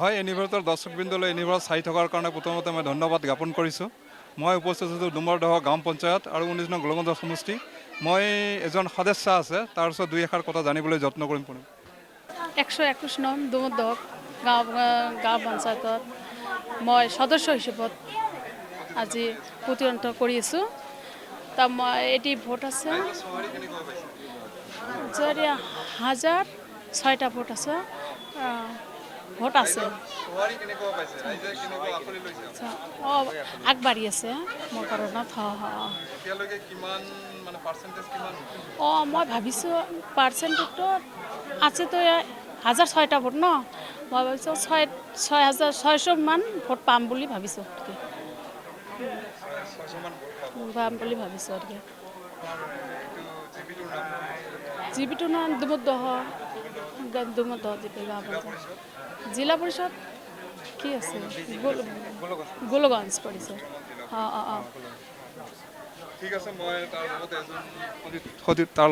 হয়, এনিভাৰতৰ দৰ্শকবৃন্দলৈ এনিভাৰত চাই থকাৰ কাৰণে প্ৰথমতে মই ধন্যবাদ জ্ঞাপন কৰিছোঁ। মই উপস্থিত আছোঁ ডুমৰদহ গাঁও পঞ্চায়ত আৰু 19 নং গোলগঞ্জ সমষ্টি। মই এজন সদস্য আছে, তাৰ পিছত দুই এষাৰ কথা জানিবলৈ যত্ন কৰিম। 121 নং ডুমৰদহ গাঁও পঞ্চায়তত মই সদস্য হিচাপত আজি প্ৰতিনিধিত্ব কৰি আছোঁ। তা মই এটি ভোট আছে, 1006টা ভোট আছে। ভোট আছে, আগবাঢ়ি আছে মোৰ কাৰণত। মই ভাবিছোঁ পাৰ্চেণ্টেজটো আছেতো 1006টা ভোট ন, মই ভাবিছোঁ 6,600 মান ভোট পাম বুলি ভাবিছোঁ আৰু জিপিটোৰ নাম ডুমৰদহ জিলা পৰিষদ কি আছে, গোলগঞ্জ পৰিষদ। ঠিক আছে, মই তাৰ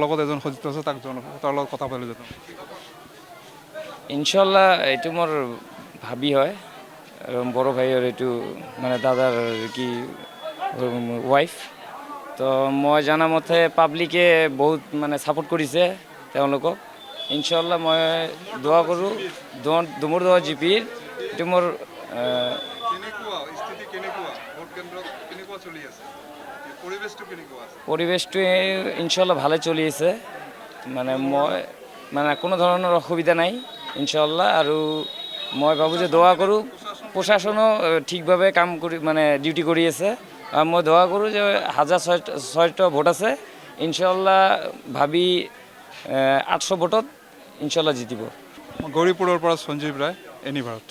লগত এজন সতীৰ্থ আছে, তাৰ লগত কথা পাতিলোঁ যাতে। ইনশাল্লাহ এইটো মোৰ ভাবি হয় আৰু বড় ভাইৰ এইটো মানে দাদাৰ কি ৱাইফ। তো মই জানা মতে পাব্লিকে বহুত মানে ছাপোৰ্ট কৰিছে তেওঁলোকক। ইনশাল্লাহ মই দোৱা কৰোঁ ডুমৰদহ জিপিৰ এইটো মোৰ পৰিৱেশটো ইনশাল্লাহ ভালে চলি আছে। মানে মই মানে কোনো ধৰণৰ অসুবিধা নাই ইনশাল্লাহ। আৰু মই ভাবোঁ যে দোৱা কৰোঁ প্ৰশাসনো ঠিকভাৱে কাম কৰি মানে ডিউটি কৰি আছে। মই দোৱা কৰোঁ যে 1006টা ভোট আছে, ইনশাল্লাহ ভাবি 800 ভোটত ইনশাল্লাহ জিতিব। গৌৰীপুৰৰ পৰা সঞ্জীৱ ৰায়, এনিভাৰত।